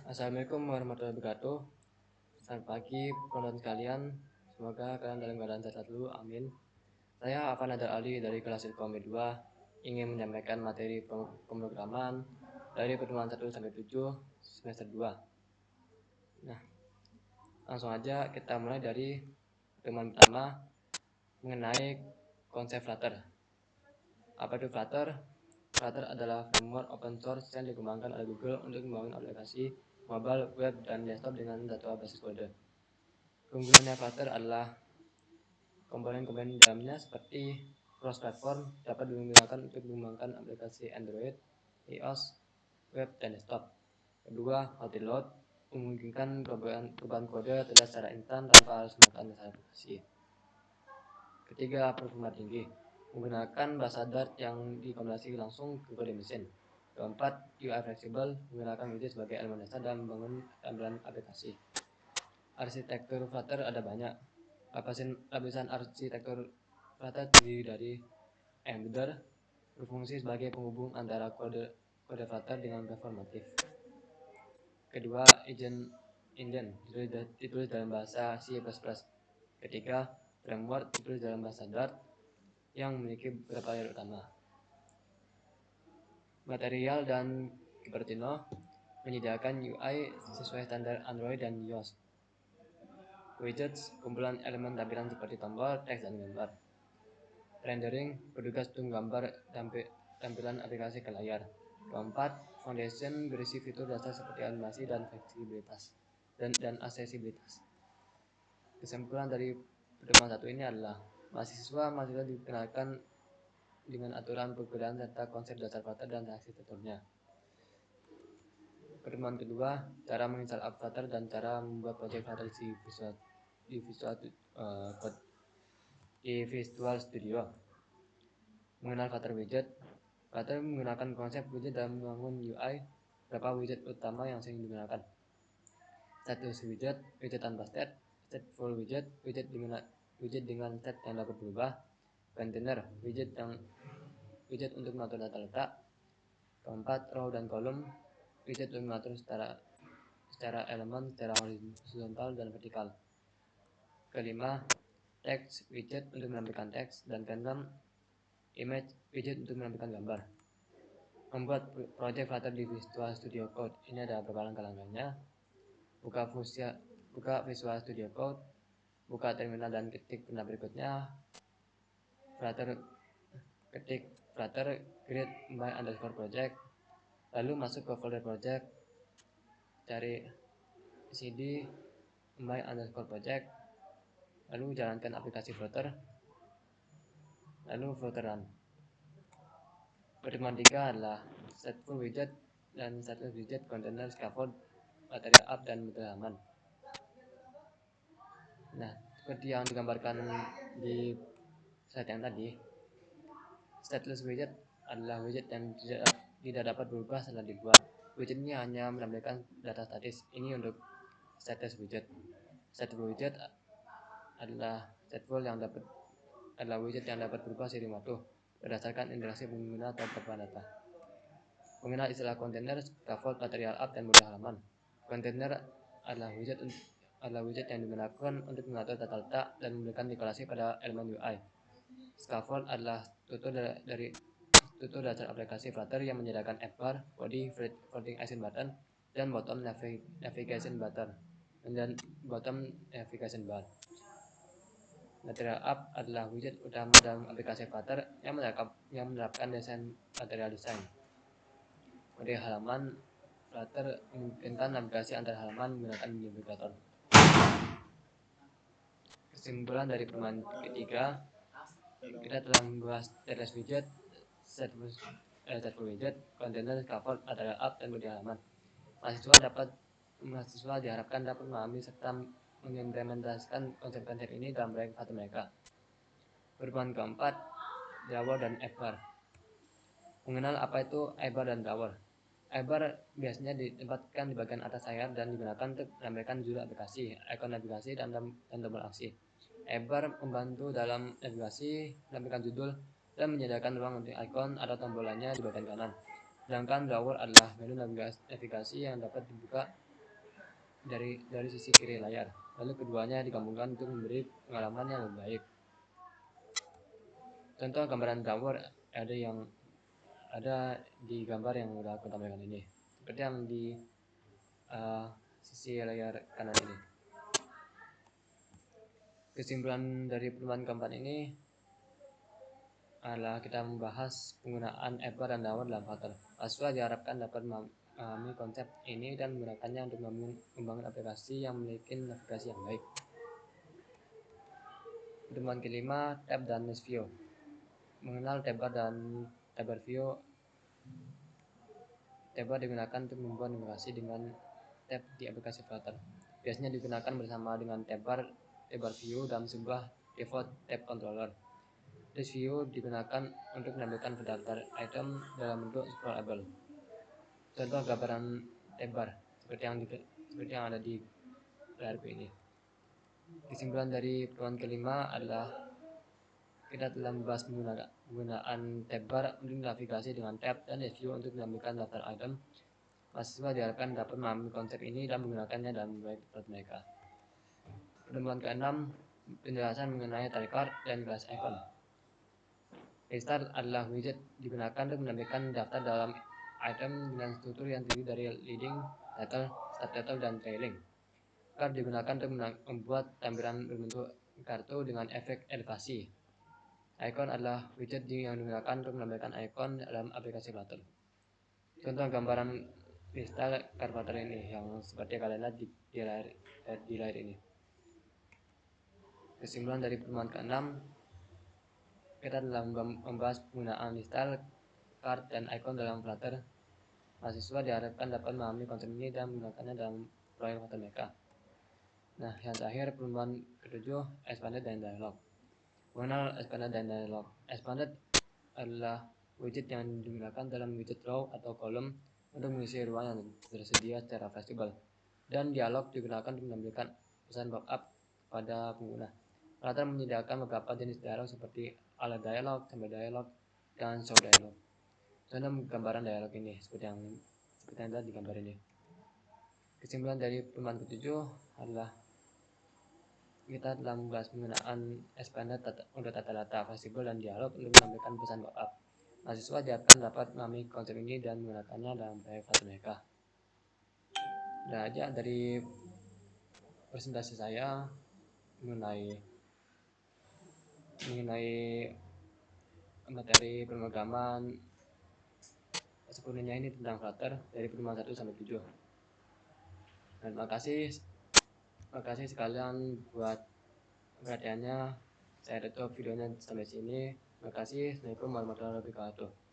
Assalamualaikum warahmatullahi wabarakatuh. Selamat pagi penonton sekalian. Semoga kalian dalam keadaan sehat selalu. Amin. Saya Afan Nadar Ali dari kelas Ilkom 2 ingin menyampaikan materi pemrograman dari pertemuan 1 sampai 7 semester 2. Nah, langsung aja kita mulai dari pertemuan pertama mengenai konsep Flutter. Apa itu Flutter? Flutter adalah framework open source yang dikembangkan oleh Google untuk membangun aplikasi mobile, web, dan desktop dengan data basis kode. Keunggulannya Flutter adalah komponen-komponen dalamnya seperti cross-platform dapat digunakan untuk mengembangkan aplikasi Android, iOS, web, dan desktop. Kedua, multi-load memungkinkan perubahan kode terlihat secara instan tanpa harus melakukan test aplikasi. Ketiga, performa tinggi menggunakan bahasa Dart yang dikompilasi langsung ke kode mesin. Keempat, UI fleksibel menggunakan widget sebagai elemen dasar dalam membangun tampilan aplikasi. Arsitektur Flutter ada banyak. Lapisan arsitektur Flutter terdiri dari embedder, berfungsi sebagai penghubung antara kode Flutter dengan performatif. Kedua, indent ditulis dalam bahasa C++. Ketiga, framework ditulis dalam bahasa Dart yang memiliki beberapa layer utama. Material dan Cupertino menyediakan UI sesuai standar Android dan iOS. Widgets, kumpulan elemen tampilan seperti tombol, teks, dan gambar. Rendering, bertugas untuk menggambar tampilan aplikasi ke layar. Keempat, Foundation berisi fitur dasar seperti animasi dan fleksibilitas dan aksesibilitas. Kesimpulan dari pertemuan satu ini adalah mahasiswa dikenalkan dengan aturan perbedaan serta konsep dasar Flutter dan arsitekturnya. Pertemuan kedua, cara menginstal app Flutter dan cara membuat project Flutter di Visual Studio. Mengenal Flutter widget. Flutter menggunakan konsep widget dalam membangun UI. Beberapa widget utama yang sering digunakan: status widget, widget tanpa state, stateful widget, widget dengan state yang dapat berubah, container, widget untuk mengatur data letak. Keempat, row dan column, widget untuk mengatur secara elemen secara horizontal dan vertikal. Kelima, text widget untuk menampilkan teks, dan keenam, image widget untuk menampilkan gambar. Membuat project Flutter di Visual Studio Code. Ini ada beberapa langkah-langkahnya. Buka Visual Studio Code, buka terminal dan ketik perintah berikutnya. Ketik Flutter create my_project, lalu masuk ke folder project, cari cd my_project, lalu jalankan aplikasi Flutter, lalu Flutter run. Pertemuan 3 adalah stateful widget dan stateless widget, container, scaffold, material app, dan metode halaman. Nah, seperti yang digambarkan di slide yang tadi, stateless widget adalah widget yang tidak dapat berubah setelah dibuat. Widget ini hanya menampilkan data statis. Ini untuk stateless widget. Stateful widget adalah widget yang dapat berubah seiring waktu berdasarkan interaksi pengguna atau perpindahan data. Mengenal istilah container, scaffold, material app, dan model halaman. Container adalah widget yang digunakan untuk mengatur tata letak dan memberikan dekorasi pada elemen UI. Scaffold adalah tutur dasar aplikasi Flutter yang menyediakan app bar, body, floating action button, dan bottom navigation bar. Material app adalah widget utama dalam aplikasi Flutter yang menerapkan material design. Model halaman Flutter memungkinkan navigasi antar halaman menggunakan navigator. Kesimpulan dari pertemuan ketiga, kita telah membahas stateless widget, stateful widget, container, scaffold, material app, dan model halaman. Mahasiswa diharapkan dapat memahami serta mengimplementasikan konsep-konsep ini dalam proyek Flutter mereka. Pertemuan keempat, drawer dan app bar. Mengenal apa itu app bar dan drawer. App bar biasanya ditempatkan di bagian atas layar dan digunakan untuk menampilkan judul aplikasi, ikon navigasi, dan tombol aksi. App bar membantu dalam navigasi, menampilkan judul, dan menyediakan ruang untuk ikon atau tombol lainnya di bagian kanan. Sedangkan drawer adalah menu navigasi yang dapat dibuka dari sisi kiri layar. Lalu keduanya digabungkan untuk memberi pengalaman yang lebih baik. Contoh gambaran downward ada di gambar yang udah aku tampilkan ini, seperti yang di sisi layar kanan ini. Kesimpulan dari pertemuan keempat ini adalah kita membahas penggunaan Edward dan Downward dalam Flutter. Mahasiswa diharapkan dapat memahami konsep ini dan menggunakannya untuk membangun aplikasi yang memiliki navigasi yang baik. Pertemuan kelima, tab dan list view. Mengenal tab bar dan tab bar view. Tab bar digunakan untuk membuat navigasi dengan tab di aplikasi Flutter. Biasanya digunakan bersama dengan tab bar view dalam sebuah default tab controller. List view digunakan untuk menampilkan daftar item dalam bentuk scrollable. Contoh gambaran tab bar seperti yang ada di layarku ini. Kesimpulan dari pertemuan kelima adalah kita telah membahas penggunaan tab bar untuk navigasi dengan tab dan list view untuk menampilkan daftar item. Mahasiswa diharapkan dapat memahami konsep ini dan menggunakannya dalam website mereka. Pertemuan keenam, penjelasan mengenai tile card dan class icon. Restart adalah widget digunakan untuk menampilkan daftar dalam item dengan struktur yang terdiri dari leading, title, subtitle, dan trailing. Card digunakan untuk membuat tampilan berbentuk kartu dengan efek elevasi. Icon adalah widget yang digunakan untuk menampilkan icon dalam aplikasi Flutter. Contoh gambaran restart card Flutter ini yang seperti kalian lihat di layar ini. Kesimpulan dari pertemuan ke-6, kita telah membahas penggunaan install, card, dan icon dalam Flutter. Mahasiswa diharapkan dapat memahami konsep ini dan menggunakannya dalam proyek Flutter mereka. Nah, yang terakhir pertemuan ke-7, expanded dan dialog. Mengenal expanded dan dialog. Expanded adalah widget yang digunakan dalam widget row atau kolom untuk mengisi ruang yang tersedia secara fleksibel. Dan dialog digunakan untuk menampilkan pesan pop-up pada pengguna. Flutter menyediakan beberapa jenis dialog seperti alert dialog, sambil dialog, dan show dialog. Contoh gambaran dialog ini seperti yang ada di gambar ini. Kesimpulan dari pertemuan ke-7 adalah kita telah membahas penggunaan expanded untuk tata data fleksibel dan dialog untuk menampilkan pesan pop-up. Mahasiswa diharapkan dapat memahami konsep ini dan menggunakannya dalam proyek Flutter mereka. Dan aja dari presentasi saya mengenai materi pemrograman sepenuhnya ini tentang Flutter dari pertemuan 1 sampai 7. Dan terima kasih sekalian buat perhatiannya. Saya tutup videonya sampai sini. Terima kasih. Assalamualaikum warahmatullahi wabarakatuh.